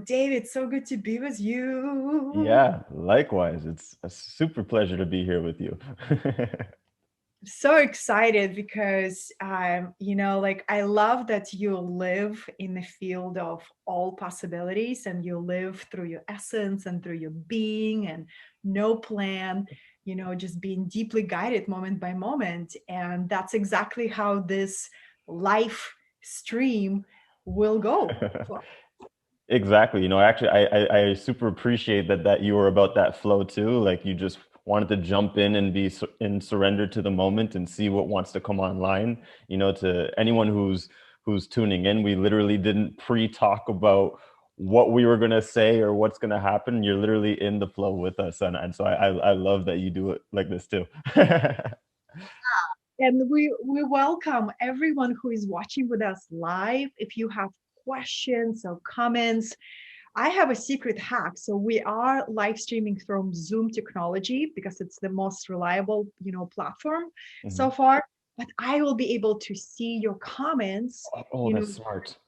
David, so good to be with you. Yeah, likewise. It's a super pleasure to be here with you. So excited because like I love that you live in the field of all possibilities and you live through your essence and through your being and no plan, just being deeply guided moment by moment. And that's exactly how this life stream will go. Exactly. Actually, I super appreciate that you were about that flow too. Like you just wanted to jump in and be in surrender to the moment and see what wants to come online. To anyone who's tuning in, we literally didn't pre-talk about what we were gonna say or what's gonna happen. You're literally in the flow with us, and so I love that you do it like this too. And we welcome everyone who is watching with us live. If you have questions or comments, I have a secret hack. So we are live streaming from Zoom technology because it's the most reliable, platform so Mhm. far. But I will be able to see your comments, Oh, you know, that's smart.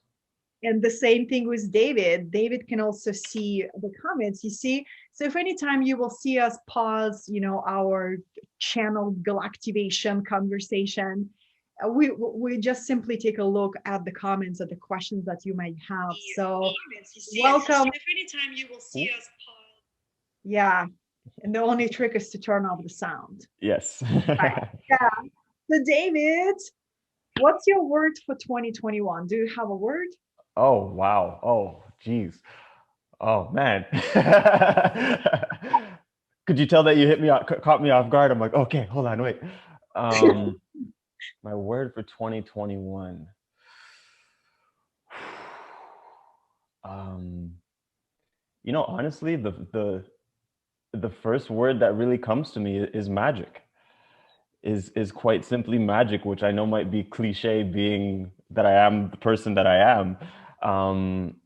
and the same thing with David. David can also see the comments, you see. So if anytime you will see us pause, our channel galactivation conversation, we just simply take a look at the comments or the questions that you might have. So welcome. If anytime you will see Ooh, us pause. Yeah. And the only trick is to turn off the sound. yes. Right. Yeah. So David, what's your word for 2021? Do you have a word? Oh, wow. Oh, geez. Oh, man. Could you tell that you hit me off, caught me off guard? I'm like, okay, hold on, wait. Um, my word for 2021. Um, Honestly, the first word that really comes to me is magic. Is quite simply magic, which I know might be cliche, being that I am the person that I am. Um,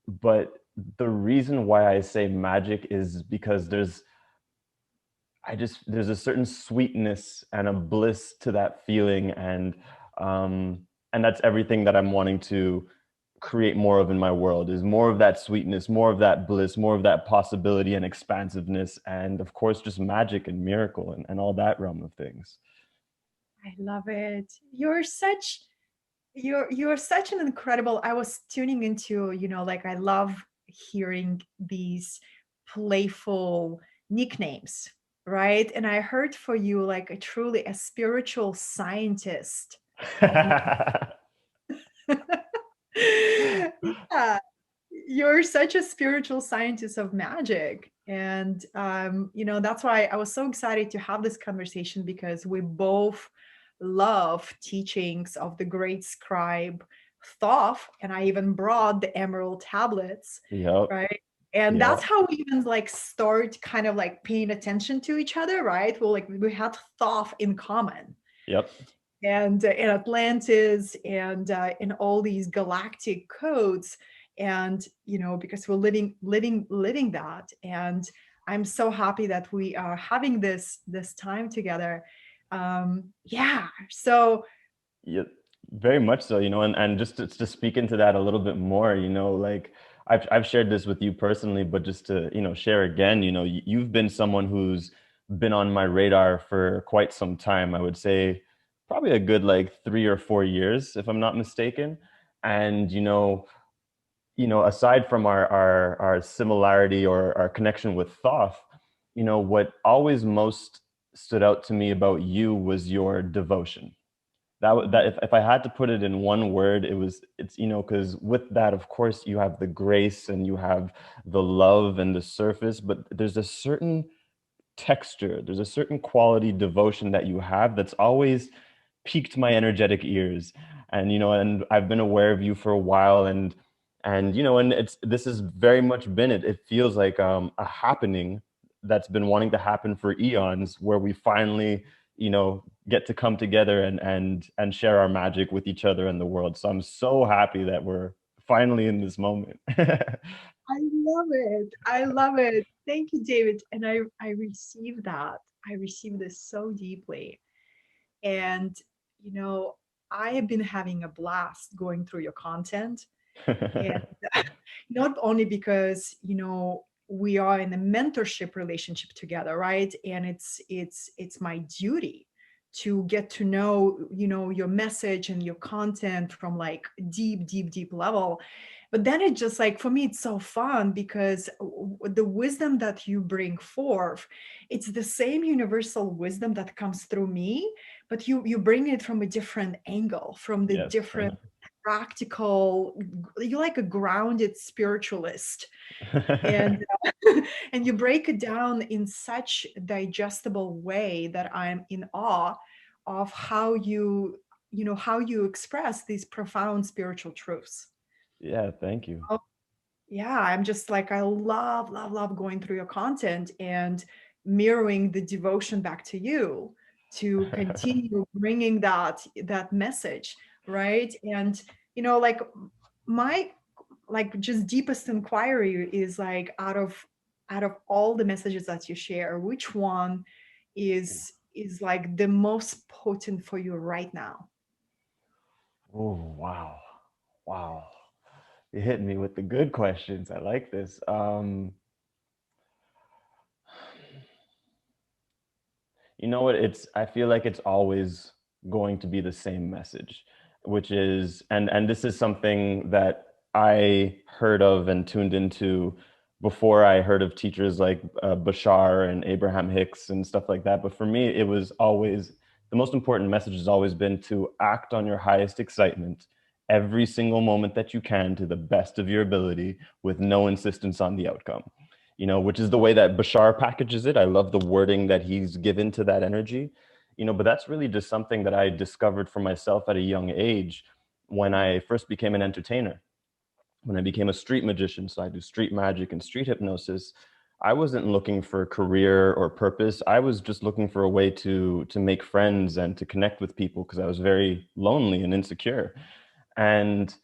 but the reason why I say magic is because there's a certain sweetness and a bliss to that feeling, and that's everything that I'm wanting to create more of in my world, is more of that sweetness, more of that bliss, more of that possibility and expansiveness, and of course just magic and miracle and all that realm of things. I love it. You're such an incredible. I was tuning into, like I love hearing these playful nicknames, right? And I heard for you like a truly a spiritual scientist of yeah, you're such a spiritual scientist of magic. And that's why I was so excited to have this conversation because we both love teachings of the great scribe Thoth, and I even brought the emerald tablets, Yep. right? And that's Yep. how we even like start kind of like paying attention to each other, right? Well, like we had Thoth in common, Yep. and in Atlantis, and in all these galactic codes, and because we're living that. And I'm so happy that we are having this time together. Yeah, so Yeah, very much so, and just to speak into that a little bit more, like I've shared this with you personally, but just to, share again, you've been someone who's been on my radar for quite some time. I would say probably a good like 3 or 4 years, if I'm not mistaken. And aside from our similarity or our connection with Thoth, what always most stood out to me about you was your devotion. That if I had to put it in one word, it's because with that, of course, you have the grace and you have the love and the surface, but there's a certain texture, there's a certain quality devotion that you have that's always piqued my energetic ears. And I've been aware of you for a while, and it's this has very much been it. It feels like a happening that's been wanting to happen for eons, where we finally get to come together and share our magic with each other and the world. So I'm so happy that we're finally in this moment. I love it. I love it. Thank you, David. And I receive that. I receive this so deeply. And you know I have been having a blast going through your content. And not only because, we are in a mentorship relationship together, right? And it's my duty to get to know, your message and your content from like deep, deep, deep level. But then it just like, for me, it's so fun because the wisdom that you bring forth, it's the same universal wisdom that comes through me, but you bring it from a different angle, from the Yes. different practical. You're like a grounded spiritualist, and and you break it down in such digestible way that I'm in awe of how how you express these profound spiritual truths. Yeah, thank you. Oh, yeah, I'm just like, I love, love, love going through your content and mirroring the devotion back to you to continue bringing that message, right? And like my like just deepest inquiry is like, out of all the messages that you share, which one is like the most potent for you right now? Oh, wow. Wow. You hit me with the good questions. I like this. You know what? I feel like it's always going to be the same message, which is, and this is something that I heard of and tuned into before I heard of teachers like Bashar and Abraham Hicks and stuff like that. But for me, it was always, the most important message has always been to act on your highest excitement every single moment that you can to the best of your ability with no insistence on the outcome, which is the way that Bashar packages it. I love the wording that he's given to that energy, but that's really just something that I discovered for myself at a young age when I first became an entertainer, when I became a street magician. So I do street magic and street hypnosis. I wasn't looking for a career or purpose. I was just looking for a way to make friends and to connect with people because I was very lonely and insecure. And,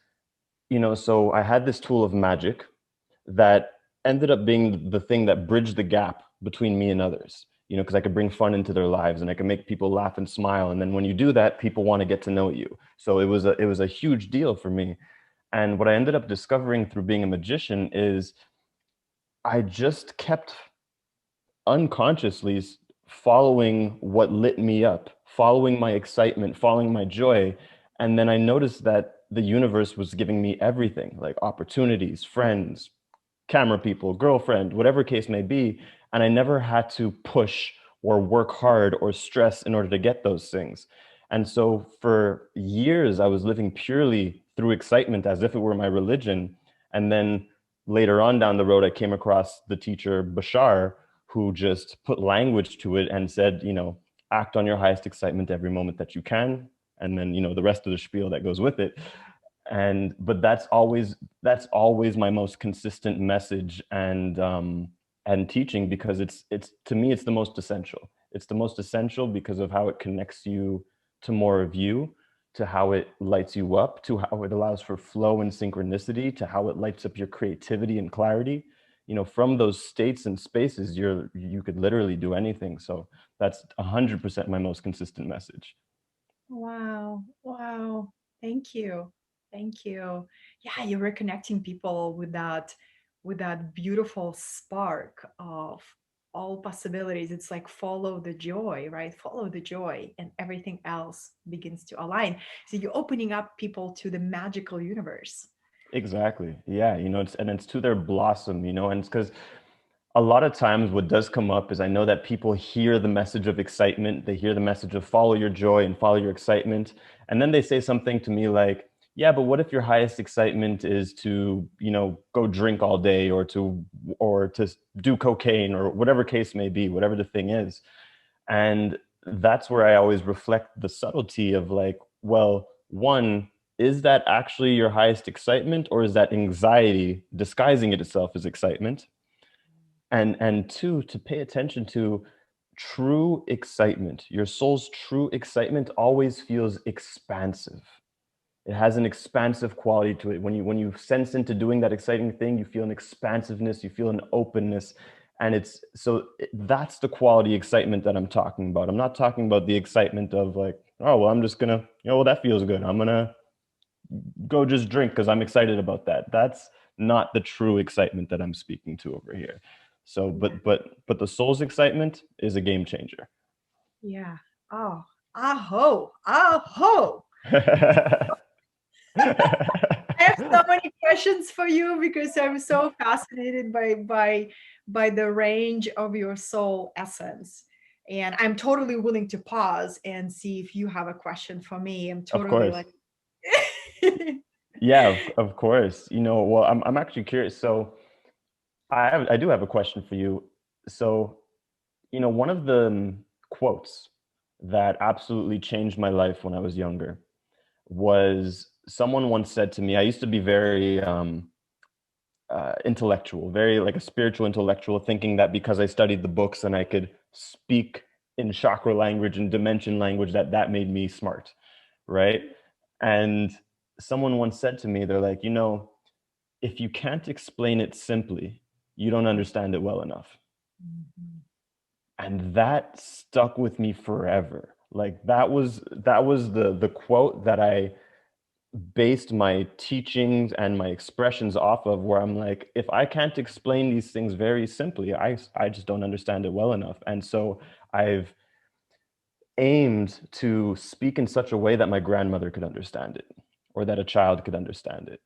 so I had this tool of magic that ended up being the thing that bridged the gap between me and others, because I could bring fun into their lives and I could make people laugh and smile. And then when you do that, people want to get to know you. So it was a huge deal for me. And what I ended up discovering through being a magician is I just kept unconsciously following what lit me up, following my excitement, following my joy. And then I noticed that the universe was giving me everything, like opportunities, friends, camera people, girlfriend, whatever case may be. And I never had to push or work hard or stress in order to get those things. And so for years, I was living purely through excitement as if it were my religion. And then later on down the road, I came across the teacher, Bashar, who just put language to it and said, act on your highest excitement every moment that you can. And then, the rest of the spiel that goes with it. But that's always my most consistent message and teaching, because it's to me it's the most essential. It's the most essential because of how it connects you to more of you, to how it lights you up, to how it allows for flow and synchronicity, to how it lights up your creativity and clarity. From those states and spaces, you could literally do anything. So that's 100% my most consistent message. Wow. Wow. Thank you. Thank you. Yeah, you're reconnecting people with that beautiful spark of all possibilities. It's like follow the joy, right? Follow the joy and everything else begins to align. So you're opening up people to the magical universe. Exactly. Yeah. It's to their blossom, and it's because a lot of times what does come up is I know that people hear the message of excitement. They hear the message of follow your joy and follow your excitement. And then they say something to me like, yeah, but what if your highest excitement is to, go drink all day or to do cocaine or whatever case may be, whatever the thing is. And that's where I always reflect the subtlety of like, well, one, is that actually your highest excitement, or is that anxiety disguising itself as excitement? And two, to pay attention to true excitement. Your soul's true excitement always feels expansive. It has an expansive quality to it. When you sense into doing that exciting thing, you feel an expansiveness, you feel an openness. And that's the quality excitement that I'm talking about. I'm not talking about the excitement of like, oh well, I'm just gonna, well, that feels good, I'm gonna go just drink because I'm excited about that. not the true excitement that I'm speaking to over here. So, Yeah. but the soul's excitement is a game changer. Yeah. Oh, aho, aho. I have so many questions for you because I'm so fascinated by the range of your soul essence. And I'm totally willing to pause and see if you have a question for me. I'm Of totally course. like Yeah, of course. Well, I'm actually curious. So I do have a question for you. So, one of the quotes that absolutely changed my life when I was younger was someone once said to me, I used to be very intellectual, very like a spiritual intellectual, thinking that because I studied the books and I could speak in chakra language and dimension language, that made me smart, right? And someone once said to me, they're like, if you can't explain it simply, you don't understand it well enough. Mhm. And that stuck with me forever. Like that was the quote that I based my teachings and my expressions off of, where I'm like, if I can't explain these things very simply, I just don't understand it well enough. And so I've aimed to speak in such a way that my grandmother could understand it, or that a child could understand it.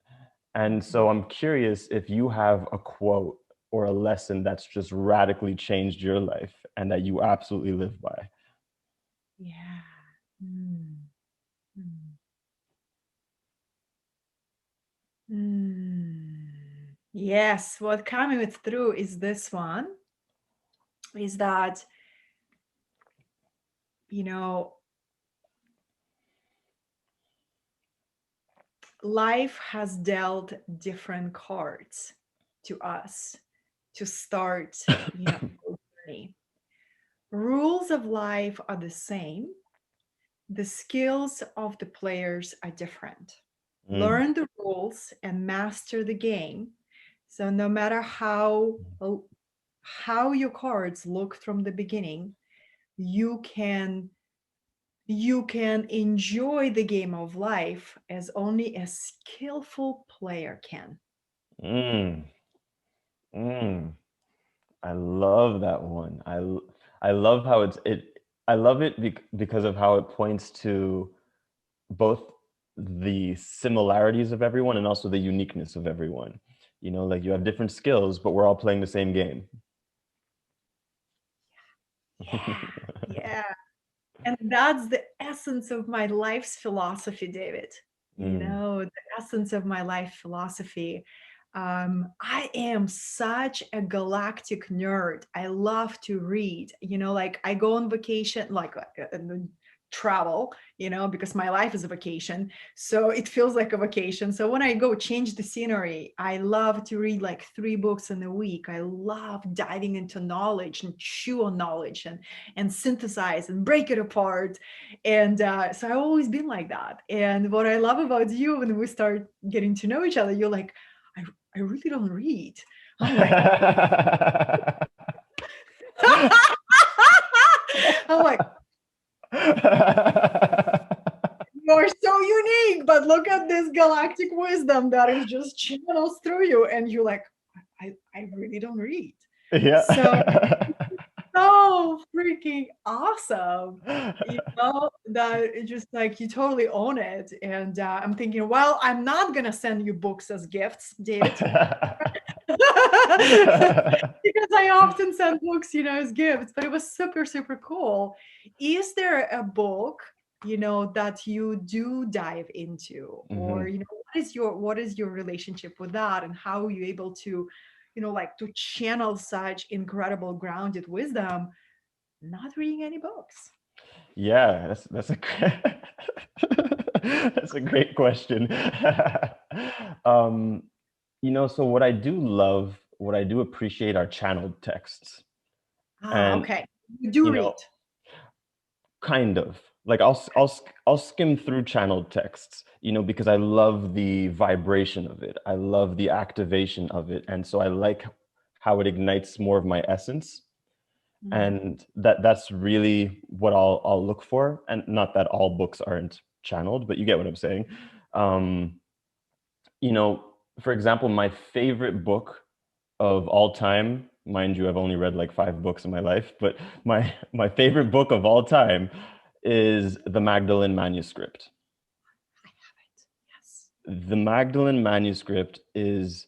And so I'm curious if you have a quote or a lesson that's just radically changed your life and that you absolutely live by. Yeah. Mm, mm, mm. Yes, what coming through is this one is that, you know, life has dealt different cards to us to start, our journey. Rules of life are the same. The skills of the players are different. Mm, Learn the rules and master the game. So no matter how your cards look from the beginning, you can you can enjoy the game of life as only a skillful player can. mm, mm. I love that one. I love how I love it because of how it points to both the similarities of everyone and also the uniqueness of everyone. Like you have different skills, but we're all playing the same game. Yeah, yeah. And that's the essence of my life's philosophy, David. Mm, The essence of my life philosophy. I am such a galactic nerd. I love to read. Like I go on vacation, like travel, because my life is a vacation. So it feels like a vacation. So when I go change the scenery, I love to read like 3 books in a week. I love diving into knowledge and chew on knowledge and synthesize and break it apart. And so I've always been like that. And what I love about you when we start getting to know each other, you're like, I really don't read. I'm like, I'm like, you're so unique, but look at this galactic wisdom that is just channels through you. And you're like, I really don't read. So yeah. so freaking awesome. That it's just like you totally own it. And I'm thinking, well, I'm not gonna send you books as gifts, David. Because I often send books, as gifts, but it was super, super cool. Is there a book, that you do dive into? Or, Mhm. what is your relationship with that? And how are you able to, like to channel such incredible grounded wisdom, not reading any books? Yeah, that's a that's a great question. um, so what I do appreciate are channeled texts, Ah, and okay. You do you know, read. kind of like I'll skim through channeled texts, because I love the vibration of it. I love the activation of it, and so I like how it ignites more of my essence. Mm, And that's really what I'll look for. And not that all books aren't channeled, but you get what I'm saying. um you know for example, my favorite book of all time, mind you, I've only read like 5 books in my life, but my favorite book of all time is the Magdalene Manuscript. I have it. Yes. The Magdalene Manuscript is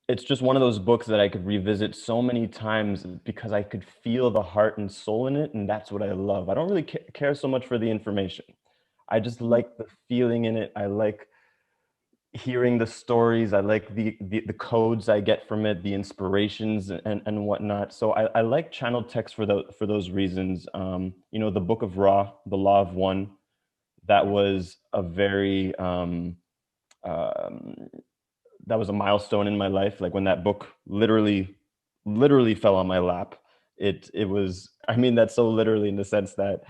it's just one of those books that I could revisit so many times because I could feel the heart and soul in it, and that's what I love. I don't really care so much for the information. I just Mm. like the feeling in it. I like hearing the stories. I like the codes I get from it, the inspirations and whatnot. So I like channeled text for those reasons. The Book of Ra, the Law of One, that was a very um, that was a milestone in my life. Like when that book literally fell on my lap. It was, I mean that so literally, in the sense that,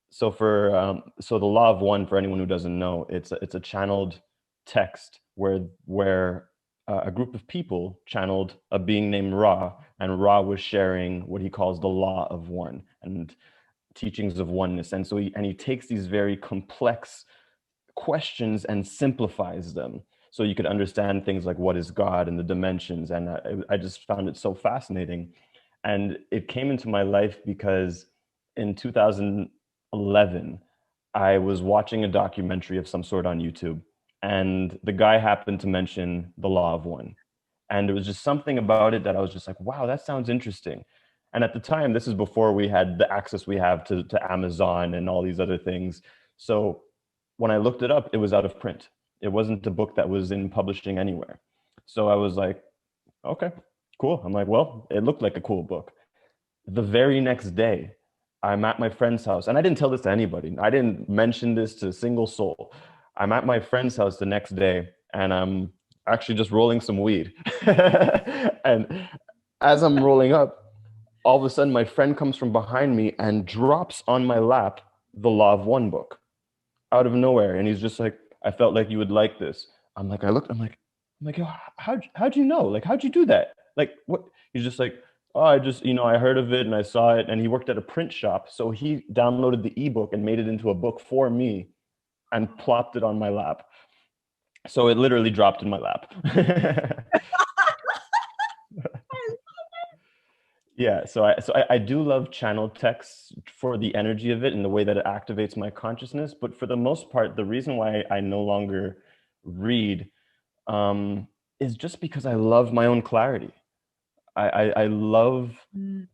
so the Law of One, for anyone who doesn't know, it's a channeled text where a group of people channeled a being named Ra, and Ra was sharing what he calls the Law of One and teachings of oneness. And so he takes these very complex questions and simplifies them so you could understand things like what is God and the dimensions. And I just found it so fascinating. And it came into my life because in 2011, I was watching a documentary of some sort on YouTube, and the guy happened to mention the Law of One. And there was just something about it that I was just like, wow, that sounds interesting. And at the time, this is before we had the access we have to Amazon and all these other things. So when I looked it up, it was out of print. It wasn't a book that was in publishing anywhere. So I was like, okay, cool. I'm like, well, it looked like a cool book. The very next day, I'm at my friend's house, and I didn't tell this to anybody. I didn't mention this to a single soul. I'm at my friend's house the next day, and I'm actually just rolling some weed. And as I'm rolling up, all of a sudden, my friend comes from behind me and drops on my lap the Law of One book out of nowhere. And he's just like, I felt like you would like this. I looked, Yo, how'd you know? Like, how'd you do that? Like, what? He's just like, oh, I just, I heard of it and I saw it. And he worked at a print shop. So he downloaded the ebook and made it into a book for me and plopped it on my lap. So it literally dropped in my lap. Yeah, so I do love channel text for the energy of it and the way that it activates my consciousness. But for the most part, the reason why I no longer read um, is just because I love my own clarity. I love Mm.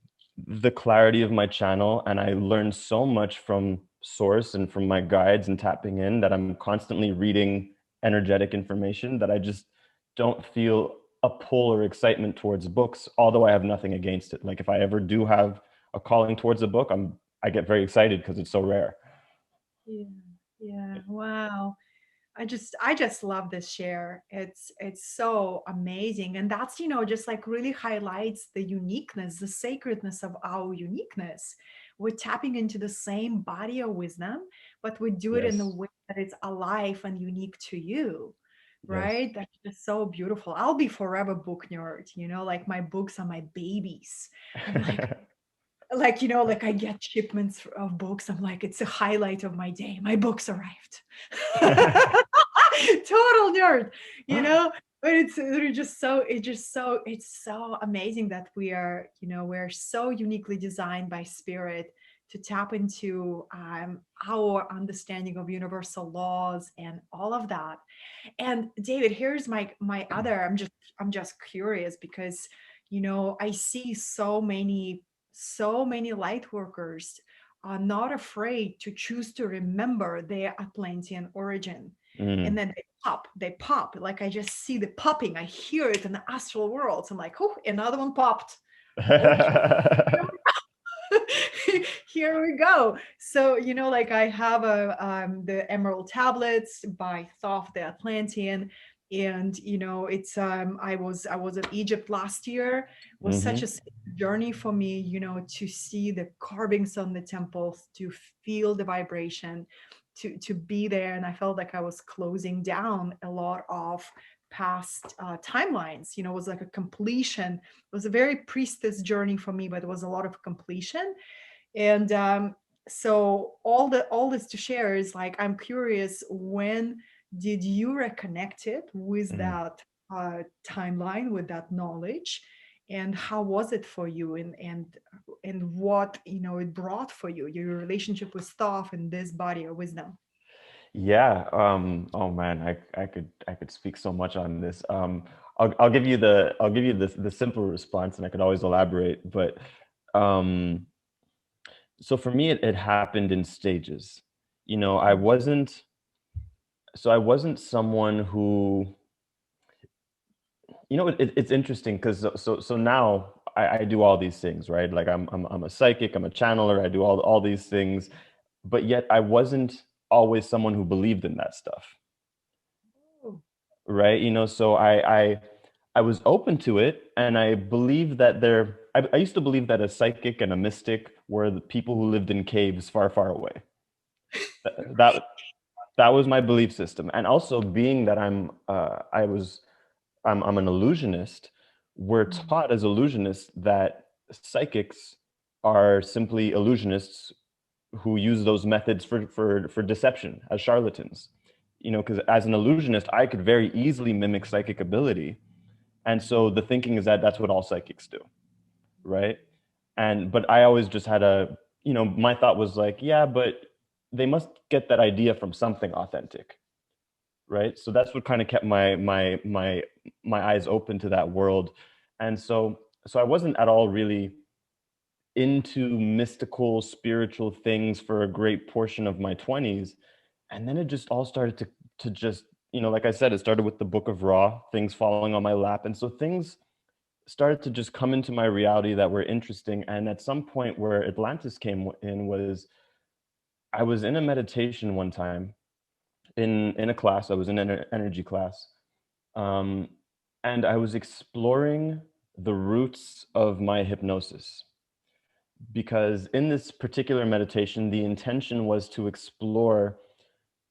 the clarity of my channel, and I learn so much from source and from my guides and tapping in, that I'm constantly reading energetic information, that I just don't feel a pull or excitement towards books, although I have nothing against it. Like if I ever do have a calling towards a book, I get very excited because it's so rare. Yeah. Yeah. Wow. I just love this share. It's so amazing. And that's, just like really highlights the uniqueness, the sacredness of our uniqueness. We're tapping into the same body of wisdom, but we do it in a Yes. way that it's alive and unique to you. Yes. Right? That's just so beautiful. I'll be forever book nerd, like my books are my babies. I'm like, like I get shipments of books. I'm like, it's a highlight of my day. My books arrived. Total nerd, you know. But they're just so it's so amazing that we're so uniquely designed by spirit to tap into our understanding of universal laws and all of that. And David, here's my other. I'm just curious because I see so many light workers are not afraid to choose to remember their Atlantean origin. And Mm. then they pop. Like I just see the popping. I hear it in the astral worlds. I'm like, oh, another one popped. Okay. Here we go. So, like I have the Emerald Tablets by Thoth the Atlantean. And it's I was in Egypt last year. It was such a Hmm. journey for me, to see the carvings on the temples, to feel the vibration, to be there. And I felt like I was closing down a lot of past timelines. It was like a completion. It was a very priestess journey for me, but it was a lot of completion. And so all this to share is like I'm curious, when did you reconnect it with Mhm. that timeline, with that knowledge? And how was it for you? And what, it brought for you, your relationship with stuff and this body of wisdom? Yeah. Oh man, I could speak so much on this. I'll give you the simple response, and I could always elaborate. But um, so for me, it happened in stages. You know, I wasn't someone who, it's interesting because so now I do all these things, right? Like I'm a psychic, I'm a channeler, I do all these things, but yet I wasn't always someone who believed in that stuff, Oh. right? So I was open to it, and I believed that I used to believe that a psychic and a mystic were the people who lived in caves far, far away. That that was my belief system, and also being that I'm an illusionist. We're Mm. taught as illusionists that psychics are simply illusionists who use those methods for deception as charlatans. Because as an illusionist, I could very easily mimic psychic ability. And so the thinking is that that's what all psychics do, right? But I always just had my thought was like, yeah, but they must get that idea from something authentic, right? So that's what kind of kept my eyes open to that world. And so I wasn't at all really into mystical spiritual things for a great portion of my 20s. And then it just all started to just, like I said, it started with the Book of Ra, things falling on my lap. And so things started to just come into my reality that were interesting. And at some point where Atlantis came in was I was in a meditation one time in a class. I was in an energy class, um, and I was exploring the roots of my hypnosis, because in this particular meditation, the intention was to explore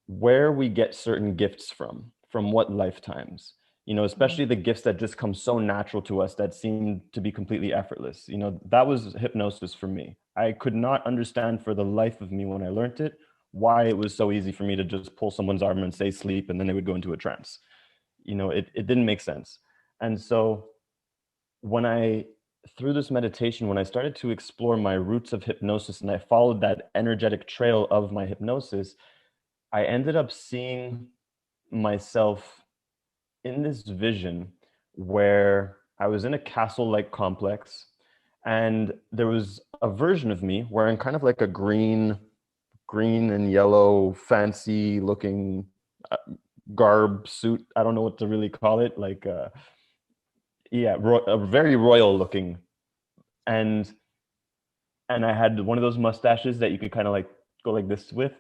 where we get certain gifts from what lifetimes, especially the gifts that just come so natural to us that seem to be completely effortless. That was hypnosis for me. I could not understand for the life of me when I learned it why it was so easy for me to just pull someone's arm and say sleep, and then they would go into a trance. It didn't make sense. And so when I through this meditation, when I started to explore my roots of hypnosis and I followed that energetic trail of my hypnosis, I ended up seeing myself in this vision where I was in a castle-like complex, and there was a version of me wearing kind of like a green and yellow fancy looking uh, garb suit. I don't know what to really call it. Like yeah, a very royal looking, and I had one of those mustaches that you could kind of like go like this with,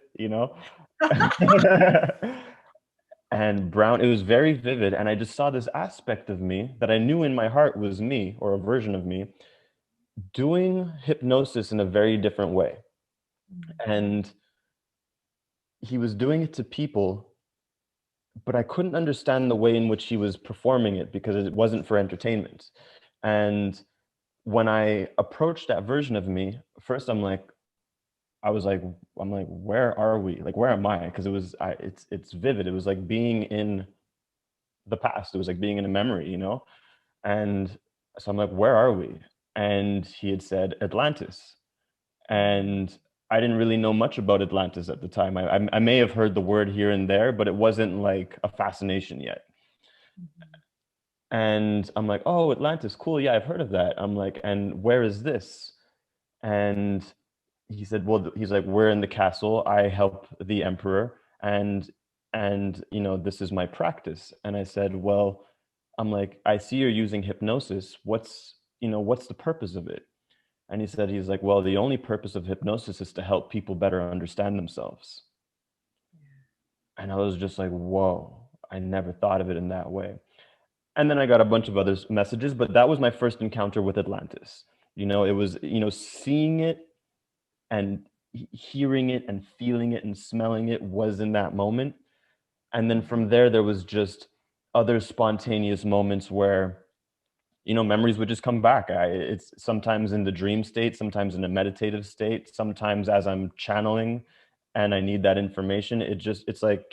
and brown. It was very vivid, and I just saw this aspect of me that I knew in my heart was me, or a version of me, doing hypnosis in a very different way. And he was doing it to people, but I couldn't understand the way in which he was performing it because it wasn't for entertainment. And when I approached that version of me, first I was like, I'm like, where are we? Like, where am I? Because it's vivid. It was like being in the past. It was like being in a memory, And so I'm like, where are we? And he had said Atlantis. And I didn't really know much about Atlantis at the time. I may have heard the word here and there, but it wasn't like a fascination yet. And I'm like, oh, Atlantis, cool. Yeah, I've heard of that. I'm like, and where is this? And he said, well, he's like, we're in the castle. I help the emperor, and this is my practice. And I said, well, I'm like, I see you're using hypnosis. What's the purpose of it? And he said, he's like, well, the only purpose of hypnosis is to help people better understand themselves. And I was just like, whoa, I never thought of it in that way. And then I got a bunch of other messages, but that was my first encounter with Atlantis. It was, seeing it and hearing it and feeling it and smelling it was in that moment. And then from there was just other spontaneous moments where, memories would just come back. It's sometimes in the dream state, sometimes in a meditative state, sometimes as I'm channeling and I need that information. It's like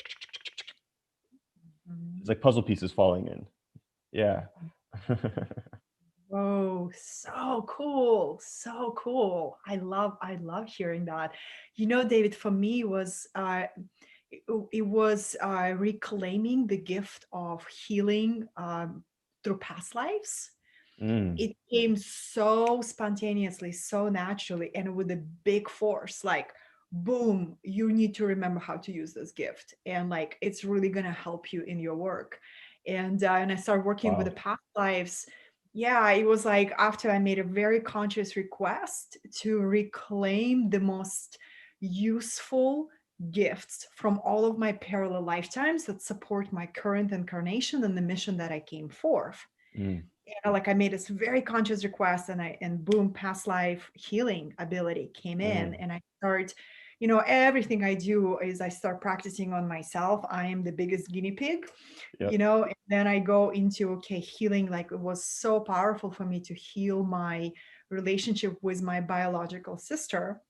it's like puzzle pieces falling in. Yeah. Oh, so cool. So cool. I love hearing that. You know, David, for me was it was reclaiming the gift of healing through past lives. Mm, It came so spontaneously, so naturally, and with a big force. Like, boom, you need to remember how to use this gift, and like it's really gonna help you in your work. And I started working with the wow. past lives. Yeah, it was like after I made a very conscious request to reclaim the most useful gifts from all of my parallel lifetimes that support my current incarnation and the mission that I came forth. Mm, Like I made this very conscious request, and boom, past life healing ability came in, mm, and I start, everything I do is I start practicing on myself. I am the biggest guinea pig, yep. and then I go into, okay, healing. Like it was so powerful for me to heal my relationship with my biological sister,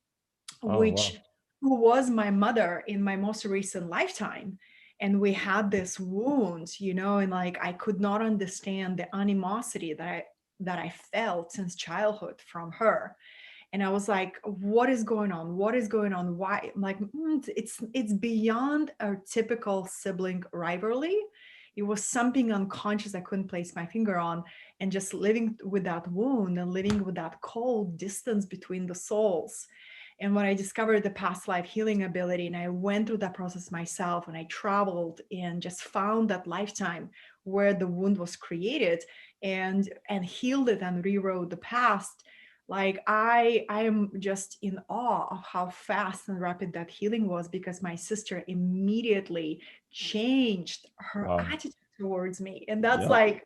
Oh which wow. who was my mother in my most recent lifetime. And we had this wound, and like I could not understand the animosity that I felt since childhood from her. And I was like, what is going on? What is going on? Why? I'm like, it's beyond a typical sibling rivalry. It was something unconscious I couldn't place my finger on, and just living with that wound and living with that cold distance between the souls. And when I discovered the past life healing ability, and I went through that process myself, and I traveled and just found that lifetime where the wound was created, and healed it and rewrote the past. Like I am just in awe of how fast and rapid that healing was, because my sister immediately changed her Wow. attitude towards me. And that's Yep. like,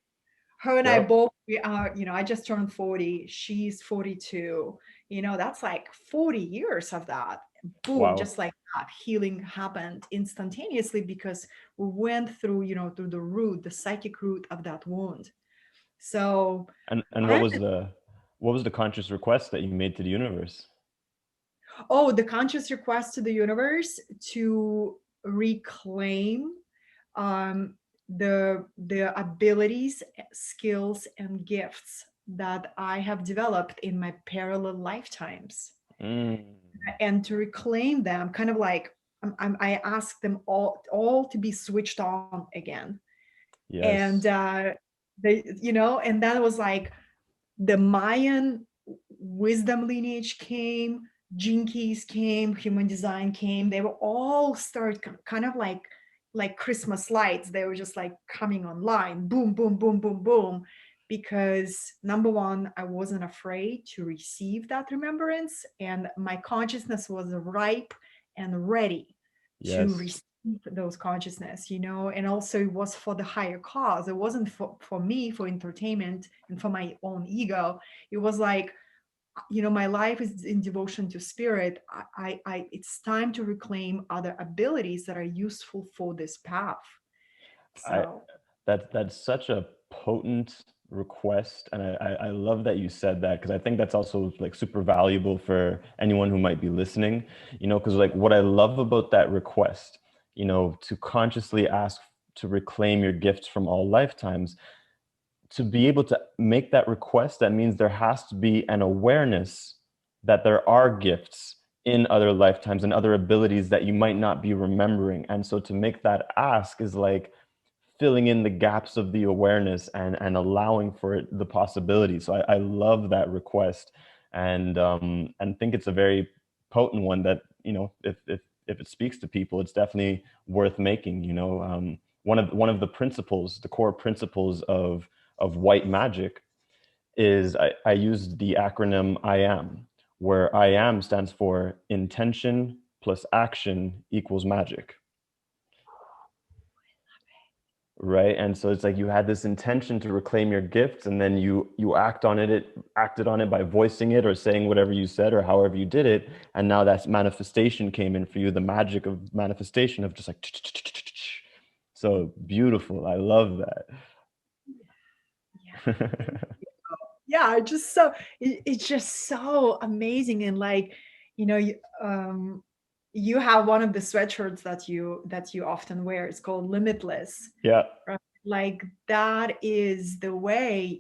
her and I Yep. both, we are, I just turned 40, she's 42. That's like 40 years of that. Boom, Wow. just like that, healing happened instantaneously, because we went through, through the root, the psychic root of that wound. So And I'm what was the conscious request that you made to the universe? Oh, the conscious request to the universe to reclaim um, the abilities, skills, and gifts that I have developed in my parallel lifetimes, Mm, and to reclaim them, kind of like I ask them all to be switched on again. And yes. and that was like the Mayan wisdom lineage came, gene keys came, human design came. They were all start kind of like Christmas lights. They were just like coming online, boom, boom, boom, boom, boom. Because number one, I wasn't afraid to receive that remembrance, and my consciousness was ripe and ready to Yes. receive those consciousness, and also it was for the higher cause. It wasn't for me, for entertainment and for my own ego. It was like, my life is in devotion to spirit. It's time to reclaim other abilities that are useful for this path. I So that's such a potent request, and I love that you said that, because I think that's also like super valuable for anyone who might be listening. Because like what I love about that request, to consciously ask to reclaim your gifts from all lifetimes, to be able to make that request, that means there has to be an awareness that there are gifts in other lifetimes and other abilities that you might not be remembering. And so to make that ask is like filling in the gaps of the awareness and allowing for it, the possibility. So I love that request, and think it's a very potent one that, if it speaks to people, it's definitely worth making. One of the principles, the core principles of white magic, is I use the acronym I am, where I am stands for intention plus action equals magic. Right. And so it's like you had this intention to reclaim your gifts, and then you acted on it by voicing it or saying whatever you said or however you did it. And now that manifestation came in for you, the magic of manifestation, of just like so beautiful. I love yeah, thank that. you. Yeah, just so it's just so amazing. And like, you know, you, um, you have one of the sweatshirts that you often wear. It's called Limitless. Yeah. Right. Like that is the way,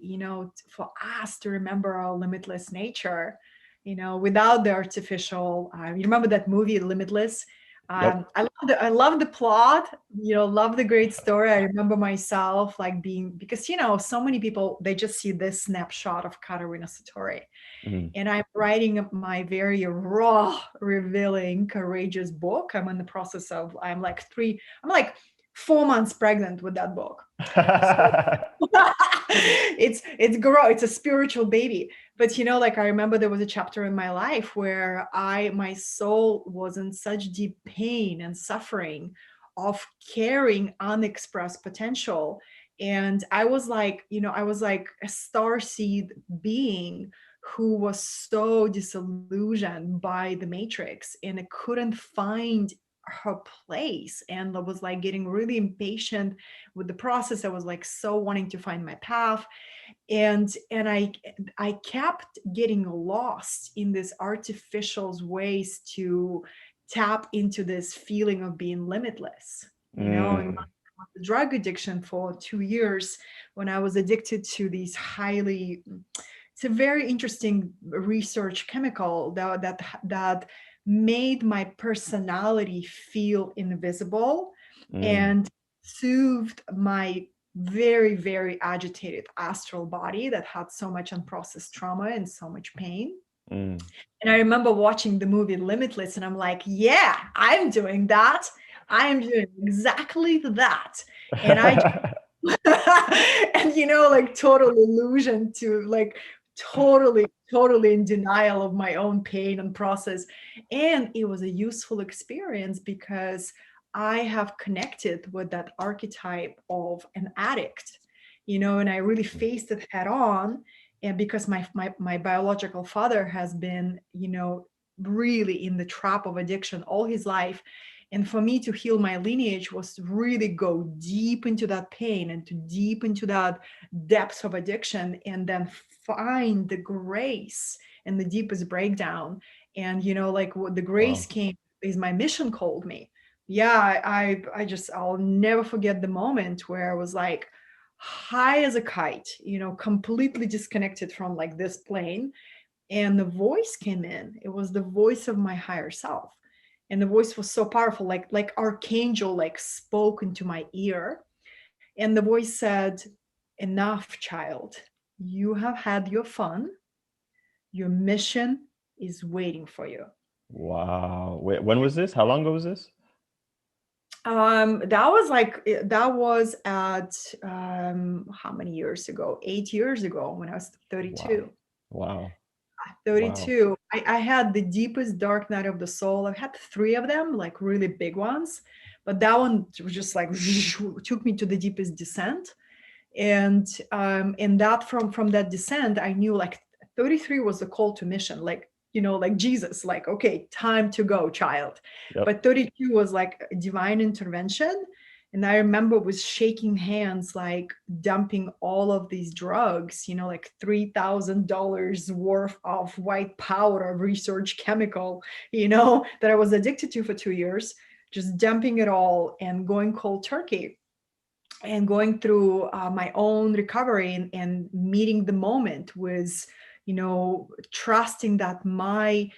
for us to remember our limitless nature, without the artificial. You remember that movie, Limitless? Yep. I love the plot, love the great story. I remember myself like being, because, so many people, they just see this snapshot of Katerina Satori. Mhm. And I'm writing my very raw, revealing, courageous book. I'm in the process of, I'm like 4 months pregnant with that book. So it's a spiritual baby. But like I remember there was a chapter in my life where my soul was in such deep pain and suffering of carrying unexpressed potential. And I was like a star seed being who was so disillusioned by the matrix and I couldn't find her place, and I was like getting really impatient with the process. I was like so wanting to find my path, and I kept getting lost in this artificial ways to tap into this feeling of being limitless. In Mm, my drug addiction for 2 years, when I was addicted to these highly, it's a very interesting research chemical that made my personality feel invisible mm, and soothed my very, very agitated astral body that had so much unprocessed trauma and so much pain. mm. And I remember watching the movie Limitless, and I'm like, yeah, I'm doing that. I am doing exactly that. And I and like total illusion to like totally in denial of my own pain and process. And it was a useful experience because I have connected with that archetype of an addict, and I really faced it head on. And because my biological father has been, really in the trap of addiction all his life, and for me to heal my lineage was to really go deep into that pain and to deep into that depths of addiction, and then find the grace and the deepest breakdown. And like what the grace Wow. came is my mission called me. Yeah, I'll never forget the moment where I was like high as a kite, completely disconnected from like this plane, and the voice came in. It was the voice of my higher self, and the voice was so powerful, like archangel like spoke into my ear, and the voice said, enough, child, you have had your fun, your mission is waiting for you. Wow. Wait, when was this? How long ago was this? That was at how many years ago? 8 years ago, when I was Wow. 32. Wow. Wow. 32. I had the deepest dark night of the soul. I've had three of them, like really big ones, but that one was just like took me to the deepest descent. And that from that descent, I knew like 33 was the call to mission, like like Jesus, like, okay, time to go, child. Yep. But 32 was like a divine intervention. And I remember was shaking hands, like dumping all of these drugs, like $3,000 worth of white powder research chemical, that I was addicted to for 2 years, just dumping it all and going cold turkey, and going through my own recovery, and meeting the moment was, trusting that my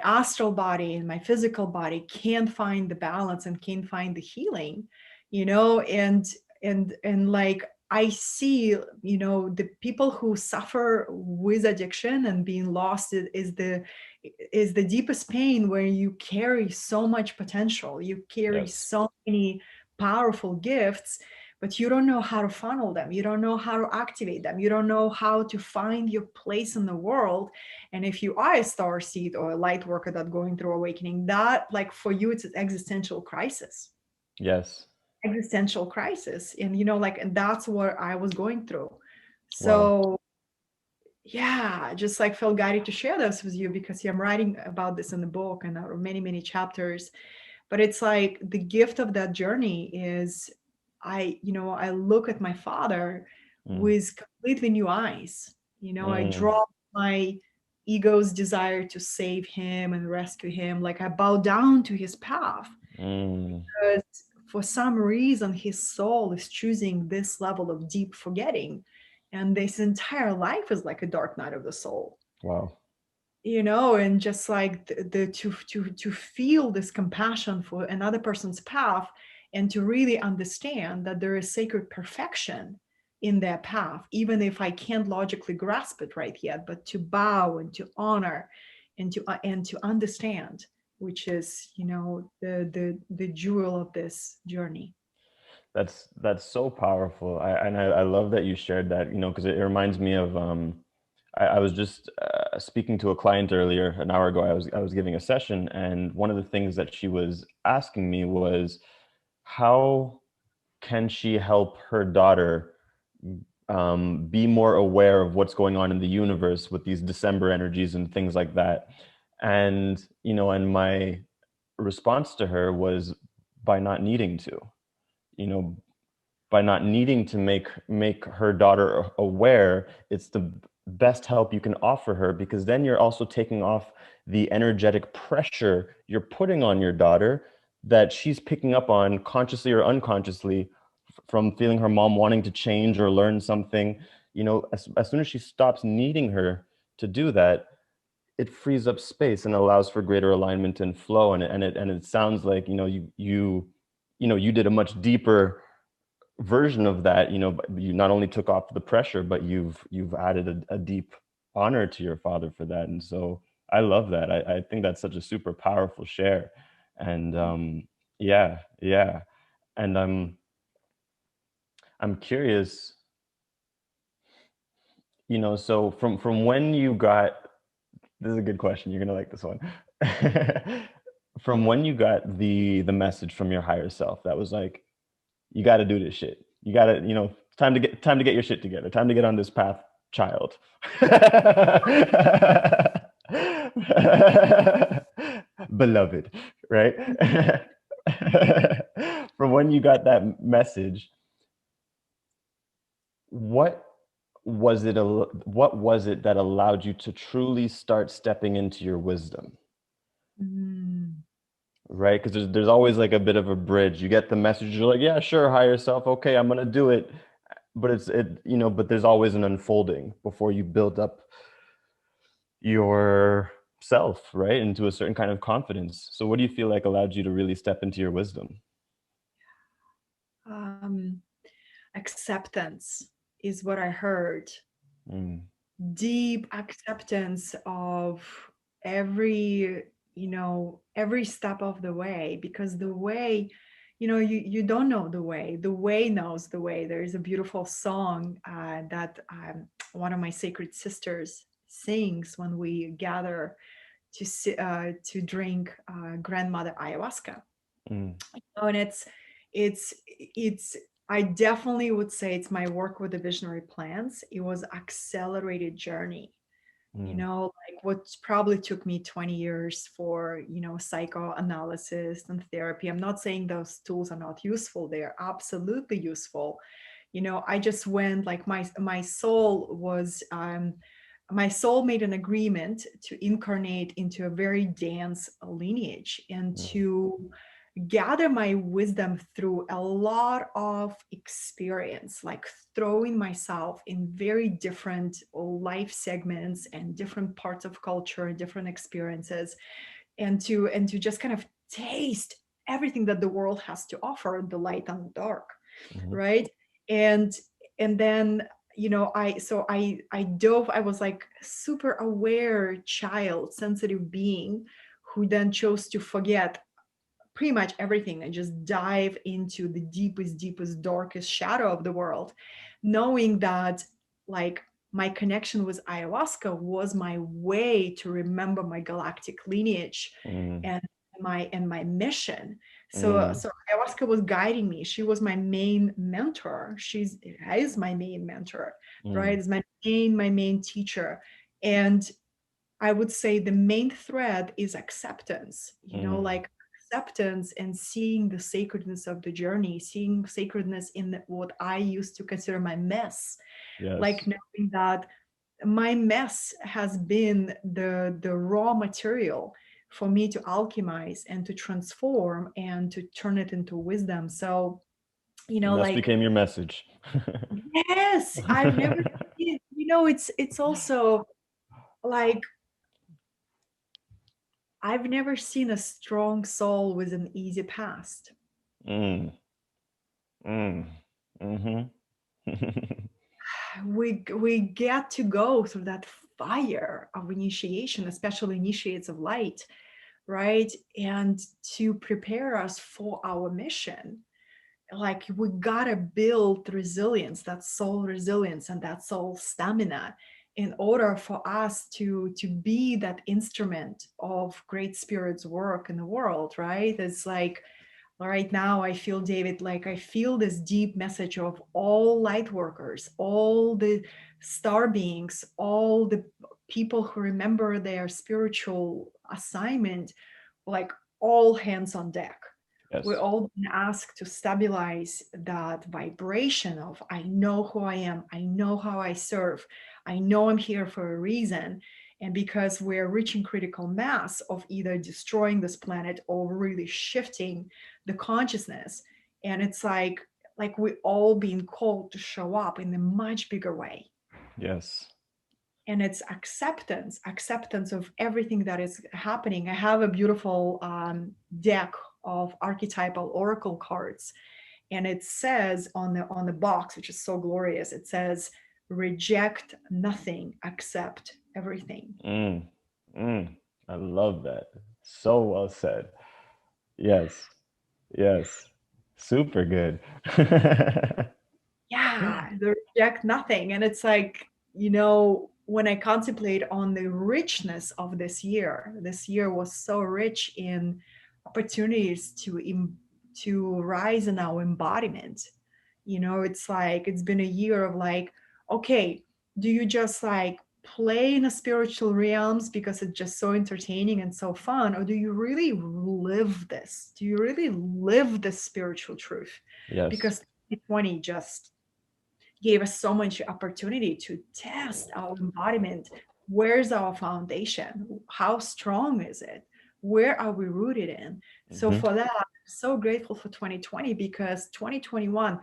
astral body and my physical body can find the balance and can find the healing, and like I see, the people who suffer with addiction and being lost is the deepest pain, where you carry so much potential, you carry Yes. so many powerful gifts, but you don't know how to funnel them, you don't know how to activate them, you don't know how to find your place in the world. And if you are a star seed or a light worker that going through awakening, that like for you, it's an Yes. existential crisis. And like, and that's what I was going through. Wow. So yeah, just like felt guided to share this with you, because yeah, I'm writing about this in the book, and there are many chapters. But it's like the gift of that journey is, I look at my father Mm, with completely new eyes. I mm, drop my ego's desire to save him and rescue him. Like I bow down to his path Mm. because for some reason his soul is choosing this level of deep forgetting. And this entire life is like a dark night of the soul, Wow. and just like to feel this compassion for another person's path, and to really understand that there is sacred perfection in their path, even if I can't logically grasp it right yet, but to bow and to honor and to understand, which is the jewel of this journey. That's so powerful. I love that you shared that, because it reminds me of I was just speaking to a client earlier an hour ago. I was giving a session, and one of the things that she was asking me was, how can she help her daughter be more aware of what's going on in the universe with these December energies and things like that. And my response to her was, by not needing to, you know, by not needing to make her daughter aware. It's the best help you can offer her, because then you're also taking off the energetic pressure you're putting on your daughter, that she's picking up on consciously or unconsciously, from feeling her mom wanting to change or learn something. As soon as she stops needing her to do that, it frees up space and allows for greater alignment and flow. And it sounds like, you did a much deeper version of that. You not only took off the pressure, but you've added a deep honor to your father for that. And so I love that. I think that's such a super powerful share. And yeah, yeah. And I'm curious, so from when you got, this is a good question, you're gonna like this one. From when you got the message from your higher self that was like, you got to do this shit, you got to, time to get your shit together, time to get on this path, child. Beloved, right? From when you got that message, what what was it that allowed you to truly start stepping into your wisdom? Mm. Right, because there's always like a bit of a bridge. You get the message, you're like, yeah, sure, higher self, okay, I'm gonna do it. But but there's always an unfolding before you build up yourself, right, into a certain kind of confidence. So what do you feel like allowed you to really step into your wisdom? um Acceptance is what I heard. Mm, Deep acceptance of every every step of the way, because the way, you don't know the way knows the way. There is a beautiful song that one of my sacred sisters sings when we gather to drink grandmother ayahuasca. mm, Oh, and it's I definitely would say it's my work with the visionary plants. It was accelerated journey. mm, Like what probably took me 20 years for, psychoanalysis and therapy. I'm not saying those tools are not useful. They are absolutely useful. I just went like my soul made an agreement to incarnate into a very dense lineage and mm, to gather my wisdom through a lot of experience, like throwing myself in very different life segments and different parts of culture and different experiences, and to just kind of taste everything that the world has to offer, the light and the dark, mhm, right? And and then I dove. I was like super aware child, sensitive being who then chose to forget pretty much everything and just dive into the deepest, darkest shadow of the world, knowing that like my connection with ayahuasca was my way to remember my galactic lineage mm, and my mission. So mm, so ayahuasca was guiding me. She was my main mentor. Is my main mentor, right? mm, Is my main teacher. And I would say the main thread is acceptance, mm. like acceptance and seeing the sacredness of the journey, seeing sacredness in what I used to consider my mess, like Yes. knowing that. my mess has been the raw material for me to alchemize and to transform and to turn it into wisdom. So, The mess like, became your message. yes, I've never seen, it's also like, I've never seen a strong soul with an easy past. Mm, mm, mm-hmm. We get to go through that fire of initiation, especially initiates of light, right? And to prepare us for our mission. Like, we gotta build resilience, that soul resilience and that soul stamina, in order for us to be that instrument of great spirit's work in the world, right? It's like, right now I feel, David, like I feel this deep message of all light workers, all the star beings, all the people who remember their spiritual assignment, like, all hands on deck. We're Yes. all being asked to stabilize that vibration of, I know who I am, I know how I serve, I know I'm here for a reason. And because we're reaching critical mass of either destroying this planet or really shifting the consciousness, and it's like we all being called to show up in a much bigger way. Yes. And it's acceptance of everything that is happening. I have a beautiful deck of archetypal oracle cards, and it says on the box, which is so glorious, it says, reject nothing, accept everything. Mm, mm. I love that. So well said. Yes. Yes. Super good. Yeah, they reject nothing. And it's like, when I contemplate on the richness of this year was so rich in opportunities to rise in our embodiment. It's like, it's been a year of like, okay, do you just like play in the spiritual realms because it's just so entertaining and so fun, or do you really live this? Do you really live this spiritual truth? Yes. Because 2020 just gave us so much opportunity to test our embodiment. Where's our foundation? How strong is it? Where are we rooted in? So Mm-hmm. for that, I'm so grateful for 2020, because 2021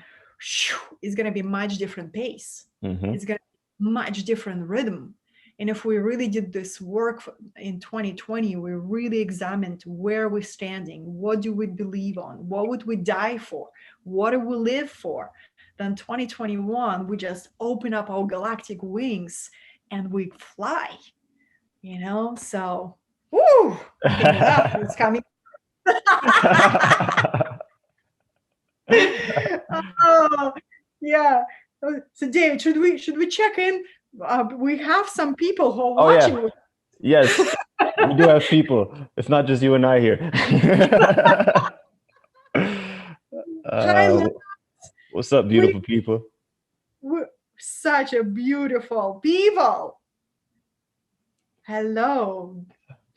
is going to be much different pace. Mm-hmm. It's going to be much different rhythm. And if we really did this work in 2020, we really examined where we're standing, what do we believe on, what would we die for, what do we live for, then 2021, we just open up our galactic wings and we fly. So, woo, I think that is coming. Oh, yeah. So, David, should we check in? We have some people who are Oh yeah. watching. Yes. We do have people. It's not just you and I here. Hi, uh, what's up, we, beautiful people? we're such a beautiful people. Hello.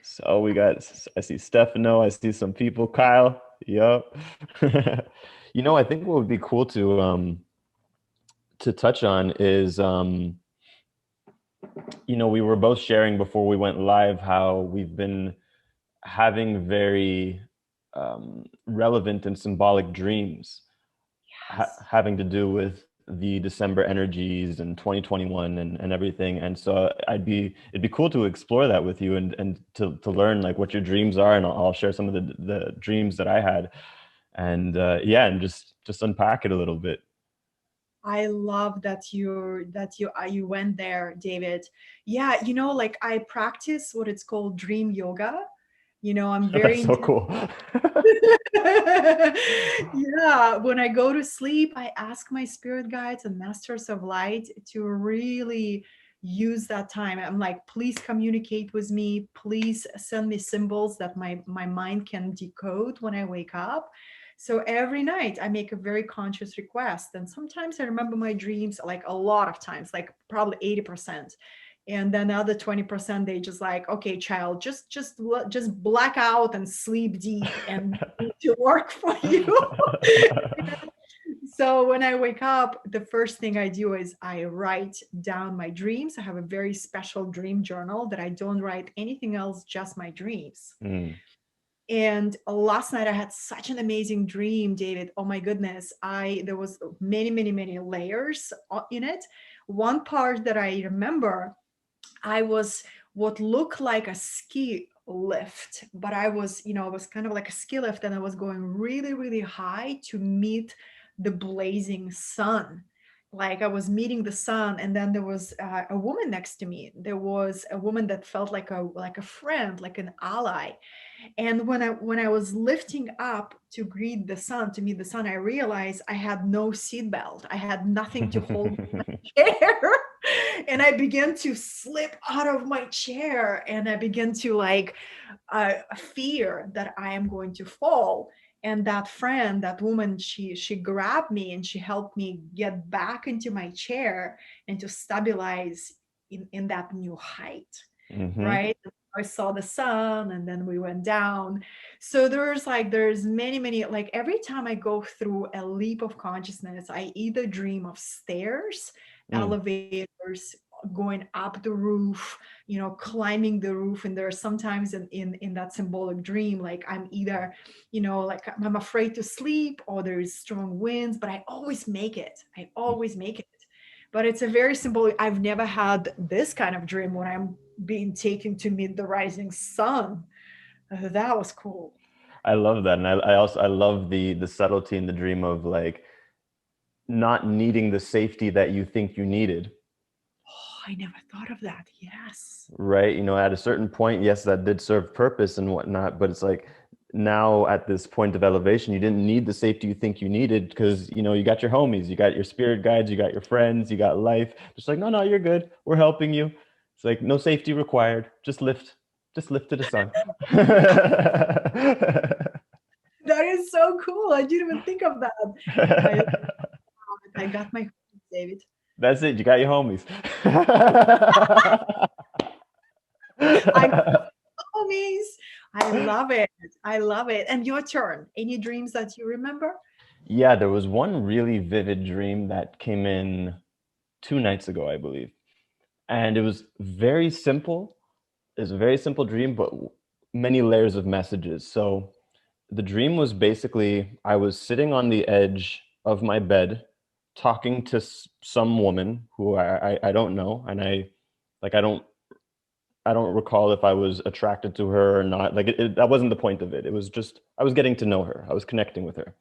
So we got, I see Stefano, I see some people, Kyle. Yup. I think what would be cool to touch on is we were both sharing before we went live how we've been having very relevant and symbolic dreams Yes. having to do with the December energies and 2021 and everything. And so it'd be cool to explore that with you and to learn like what your dreams are. And I'll share some of the dreams that I had, and yeah, and just unpack it a little bit. I love that you went there, David. Yeah, like I practice what it's called dream yoga. I'm That's very so into. cool. Yeah, when I go to sleep, I ask my spirit guides and masters of light to really use that time. I'm like, please communicate with me. Please send me symbols that my mind can decode when I wake up. So every night I make a very conscious request. And sometimes I remember my dreams, like a lot of times, like probably 80%. And then the other 20%, they just like, okay, child, just black out and sleep deep and to work for you. So when I wake up, the first thing I do is I write down my dreams. I have a very special dream journal that I don't write anything else, just my dreams. Mm. And last night I had such an amazing dream, David. Oh my goodness. I There was many, many, many layers in it. One part that I remember, I was what looked like a ski lift, but I was, I was kind of like a ski lift, and I was going really, really high to meet the blazing sun. Like I was meeting the sun, and then there was a woman next to me. There was a woman that felt like a friend, like an ally. And when I was lifting up to greet the sun, to meet the sun, I realized I had no seatbelt. I had nothing to hold chair. And I began to slip out of my chair, and I began to fear that I am going to fall. And that friend, that woman, she grabbed me and she helped me get back into my chair and to stabilize in that new height, Hmm. right? I saw the sun, and then we went down. So there's many, many, like every time I go through a leap of consciousness, I either dream of stairs, Mm. elevators, going up the roof, climbing the roof. And there are sometimes in that symbolic dream, like I'm either, like I'm afraid to sleep, or there is strong winds, but I always make it. I always make it. But it's a very symbolic. I've never had this kind of dream when I'm being taken to meet the rising sun. That was cool. I love that, and I also I love the subtlety in the dream of like not needing the safety that you think you needed. Oh, I never thought of that. Yes. Right, at a certain point, yes, that did serve purpose and whatnot, but it's like now at this point of elevation, you didn't need the safety you think you needed because you got your homies, you got your spirit guides, you got your friends, you got life. Just like, no, no, you're good, we're helping you. It's like no safety required, just lift to the sun. That is so cool. I didn't even think of that. I I got my David. That's it, you got your homies. I homies. I love it. I love it. And your turn. Any dreams that you remember? Yeah, there was one really vivid dream that came in 2 nights ago, I believe. And it was very simple. It's a very simple dream, but many layers of messages. So the dream was basically I was sitting on the edge of my bed talking to some woman who I don't know, and like I don't recall if I was attracted to her or not. Like that wasn't the point of it. It was just I was getting to know her. I was connecting with her.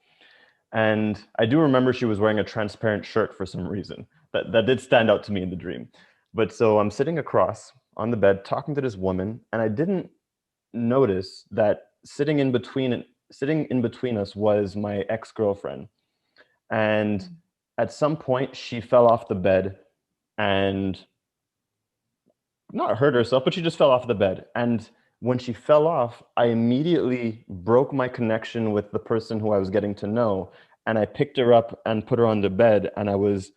And I do remember she was wearing a transparent shirt for some reason. That did stand out to me in the dream. But so I'm sitting across on the bed talking to this woman, and I didn't notice that sitting in between us was my ex-girlfriend. And at some point she fell off the bed and not hurt herself, but she just fell off the bed. And when she fell off, I immediately broke my connection with the person who I was getting to know. And I picked her up and put her on the bed, and I was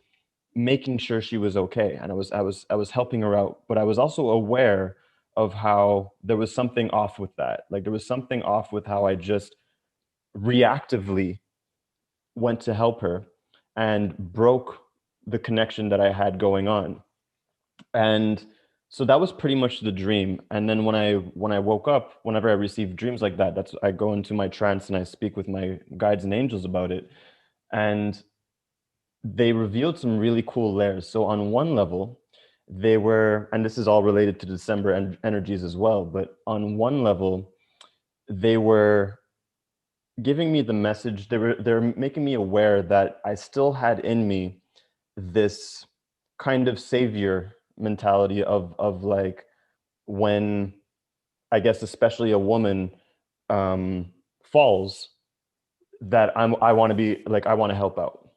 making sure she was okay. And I was helping her out. But I was also aware of how there was something off with that. Like there was something off with how I just reactively went to help her and broke the connection that I had going on. And so that was pretty much the dream. And then when I woke up, whenever I receive dreams like that, that's I go into my trance and I speak with my guides and angels about it. And they revealed some really cool layers. So on one level, they were, and this is all related to December energies as well, but on one level, they were giving me the message, they're making me aware that I still had in me this kind of savior mentality of like when I guess especially a woman falls, that I want to be like I want to help out,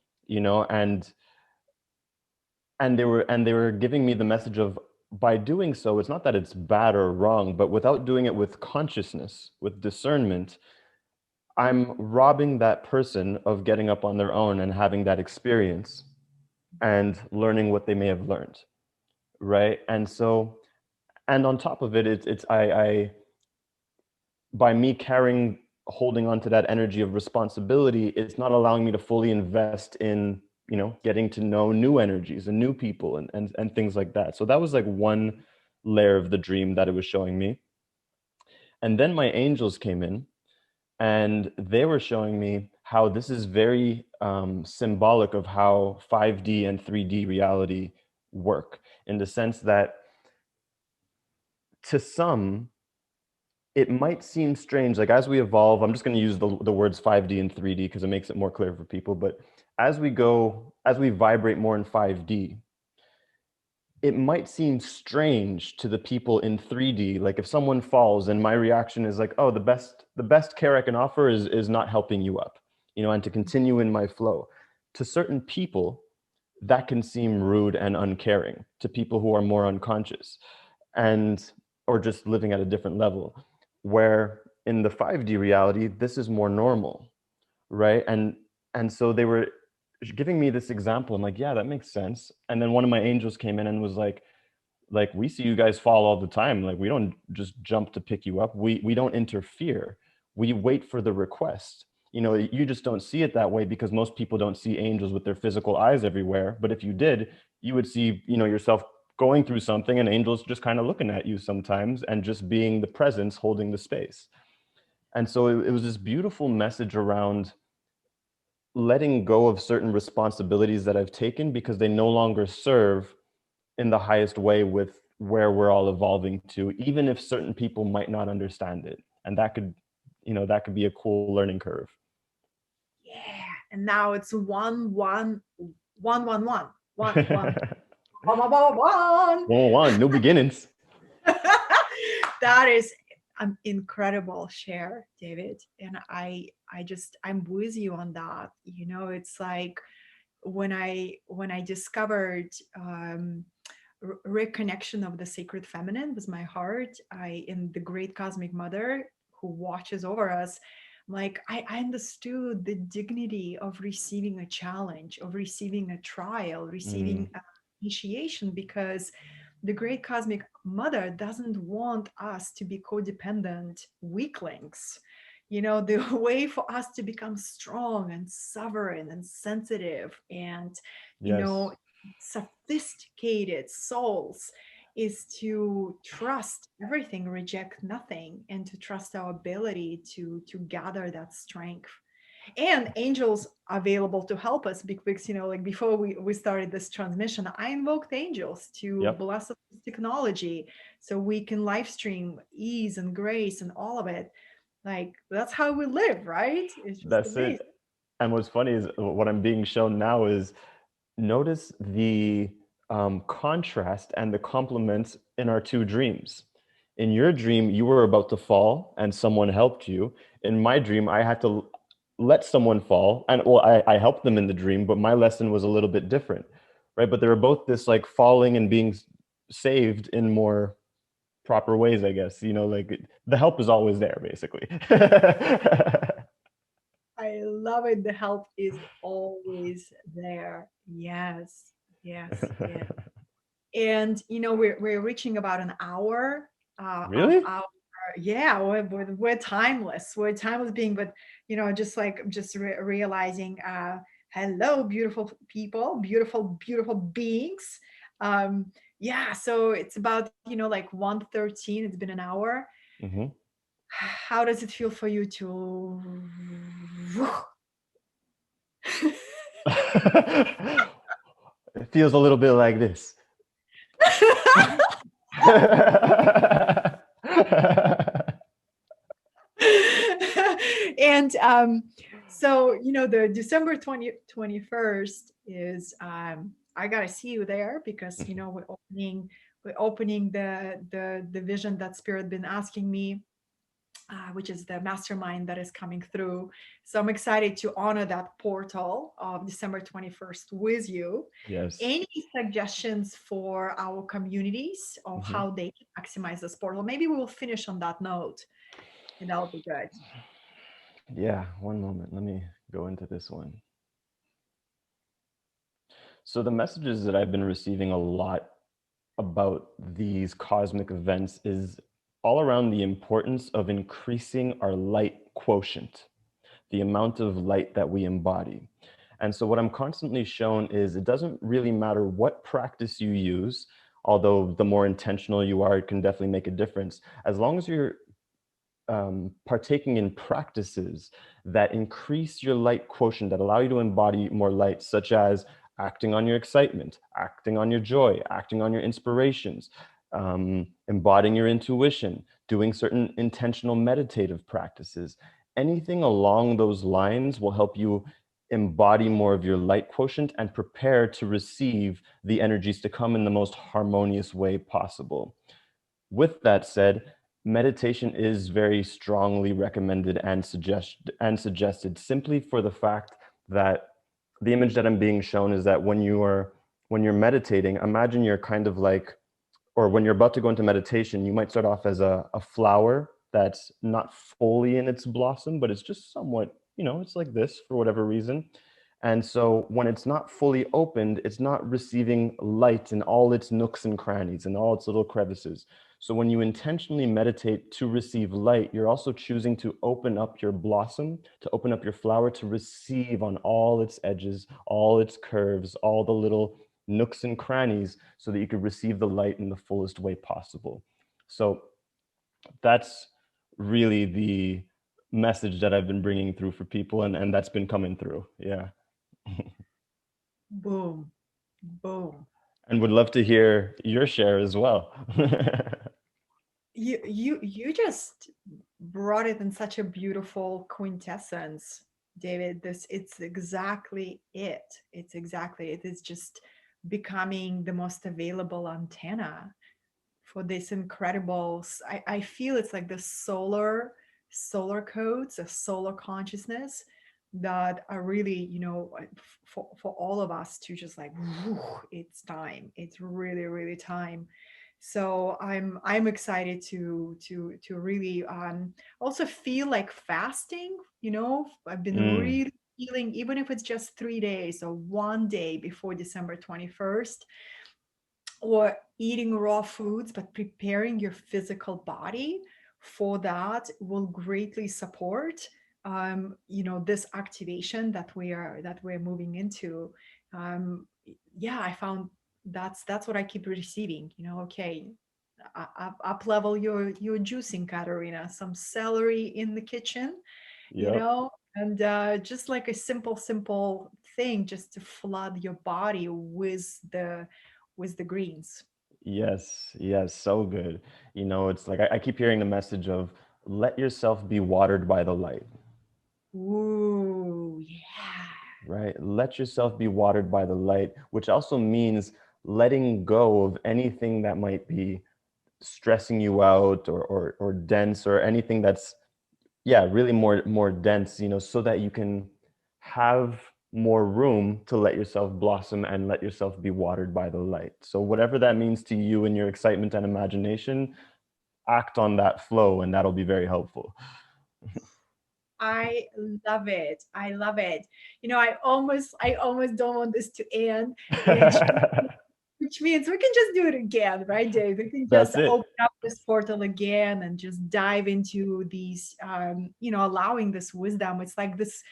and they were giving me the message of by doing so, it's not that it's bad or wrong, but without doing it with consciousness, with discernment, I'm robbing that person of getting up on their own and having that experience and learning what they may have learned, right? And so, and on top of it, it's I by me carrying holding on to that energy of responsibility, it's not allowing me to fully invest in, getting to know new energies and new people and things like that. So that was like one layer of the dream that it was showing me. And then my angels came in and they were showing me how this is very symbolic of how 5D and 3D reality work, in the sense that to some, it might seem strange, like as we evolve, I'm just going to use the words 5D and 3D because it makes it more clear for people. But as we vibrate more in 5D, it might seem strange to the people in 3D. Like if someone falls and my reaction is like, oh, the best care I can offer is not helping you up, and to continue in my flow. To certain people, that can seem rude and uncaring, to people who are more unconscious and or just living at a different level. Where in the 5D reality, this is more normal, right? And so they were giving me this example. I'm like, yeah, that makes sense. And then one of my angels came in and was like, we see you guys fall all the time. Like, we don't just jump to pick you up. We don't interfere. We wait for the request. You just don't see it that way because most people don't see angels with their physical eyes everywhere. But if you did, you would see, yourself going through something and angels just kind of looking at you sometimes and just being the presence holding the space. And so it was this beautiful message around letting go of certain responsibilities that I've taken because they no longer serve in the highest way with where we're all evolving to, even if certain people might not understand it. And that could be a cool learning curve. Yeah. And now it's one, one, one, one, one, one, one, one, one, one, one. One, new beginnings. That is an incredible share, David. And I'm with you on that. It's like when I discovered reconnection of the sacred feminine with my heart, I in the great cosmic mother who watches over us. Like I understood the dignity of receiving a challenge, of receiving a trial, Mm, receiving initiation, because the great cosmic mother doesn't want us to be codependent weaklings. The way for us to become strong and sovereign and sensitive and, you yes, know, sophisticated souls is to trust everything, reject nothing, and to trust our ability to gather that strength. And angels available to help us because, like before we started this transmission, I invoked angels to yep, bless us with technology so we can live stream ease and grace and all of it. Like that's how we live, right? It's just that's amazing. it. And what's funny is what I'm being shown now is, notice the contrast and the complements in our two dreams. In your dream, you were about to fall and someone helped you. In my dream, I had to let someone fall. And well, I helped them in the dream, but my lesson was a little bit different, right? But they were both this like falling and being saved in more proper ways, I guess. Like the help is always there, basically. I love it. The help is always there. Yes, yes, yes. And we're reaching about an hour of Really? our, yeah, we're timeless. We're timeless being, but just realizing, hello, beautiful people, beautiful, beautiful beings. Yeah, so it's about like 1:13. It's been an hour. Hmm. How does it feel for you to It feels a little bit like this. and so the December 21st is, I gotta see you there because we're opening the vision that spirit been asking me, which is the mastermind that is coming through. So I'm excited to honor that portal of December 21st with you. Yes. Any suggestions for our communities of Hmm. how they can maximize this portal? Maybe we will finish on that note, and that'll be good. Yeah, one moment. Let me go into this one. So, the messages that I've been receiving a lot about these cosmic events is all around the importance of increasing our light quotient, the amount of light that we embody. And so, what I'm constantly shown is it doesn't really matter what practice you use, although the more intentional you are, it can definitely make a difference. As long as you're partaking in practices that increase your light quotient, that allow you to embody more light, such as acting on your excitement, acting on your joy, acting on your inspirations, embodying your intuition, doing certain intentional meditative practices. Anything along those lines will help you embody more of your light quotient and prepare to receive the energies to come in the most harmonious way possible. With that said, meditation is very strongly recommended and suggested simply for the fact that the image that I'm being shown is that when you're meditating, imagine you're kind of like, or when you're about to go into meditation, you might start off as a flower that's not fully in its blossom, but it's just somewhat, it's like this for whatever reason. And so when it's not fully opened, it's not receiving light in all its nooks and crannies and all its little crevices. So when you intentionally meditate to receive light, you're also choosing to open up your blossom, to open up your flower, to receive on all its edges, all its curves, all the little nooks and crannies, so that you could receive the light in the fullest way possible. So that's really the message that I've been bringing through for people, and that's been coming through. Yeah. Boom, boom. And would love to hear your share as well. You just brought it in such a beautiful quintessence, David. This it's exactly it. It's exactly it is just becoming the most available antenna for this incredible I feel it's like the solar codes, a solar consciousness that are really, for all of us to just like, "Whew, it's time, it's really really time." So I'm excited to really also feel like fasting. I've been Mm, really feeling, even if it's just 3 days or one day before December 21st, or eating raw foods, but preparing your physical body for that will greatly support this activation that we're moving into. Yeah, I found that's what I keep receiving. Okay, up level your juicing, Katerina. Some celery in the kitchen, yep. and just like a simple thing, just to flood your body with the greens. Yes, yes, so good. It's like I keep hearing the message of let yourself be watered by the light, Ooh, yeah. right? Let yourself be watered by the light, which also means letting go of anything that might be stressing you out, or dense, or anything that's, yeah, really more dense, so that you can have more room to let yourself blossom and let yourself be watered by the light. So whatever that means to you and your excitement and imagination, act on that flow, and that'll be very helpful. I love it. I love it. I almost don't want this to end, which which means we can just do it again, right, Dave? We can just That's it. open up this portal again and just dive into these, allowing this wisdom. It's like this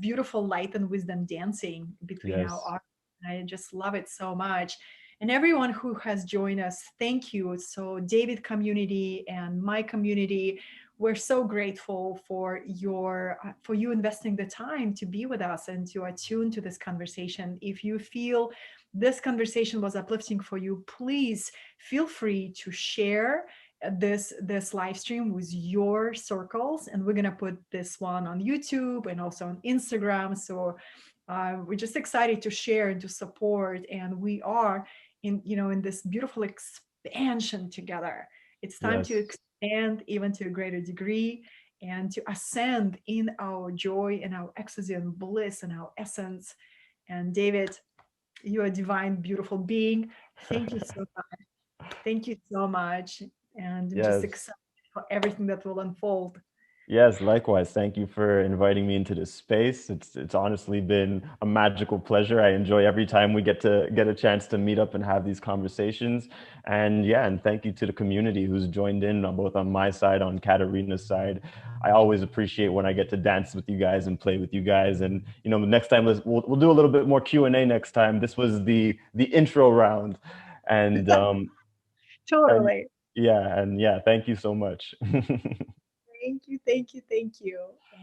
beautiful light and wisdom dancing between our Yes. arms. I just love it so much. And everyone who has joined us, thank you. So, David community and my community, we're so grateful for you investing the time to be with us and to attune to this conversation. If you feel this conversation was uplifting for you, please feel free to share this live stream with your circles, and we're going to put this one on YouTube and also on Instagram. So we're just excited to share and to support, and we are in this beautiful expansion together. It's time to Yes. expand even to a greater degree, and to ascend in our joy and our ecstasy and bliss and our essence. And David, you're a divine, beautiful being. Thank you so much. Thank you so much. And I'm just Yes. excited for everything that will unfold. Yes, likewise. Thank you for inviting me into this space. It's honestly been a magical pleasure. I enjoy every time we get a chance to meet up and have these conversations. And yeah, and thank you to the community who's joined in on both on my side, on Katerina's side. I always appreciate when I get to dance with you guys and play with you guys. And the next time we'll do a little bit more Q&A next time. This was the intro round. And and Totally. thank you so much. Thank you, thank you, thank you.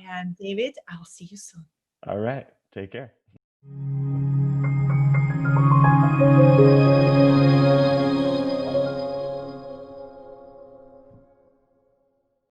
And David, I'll see you soon. All right. Take care.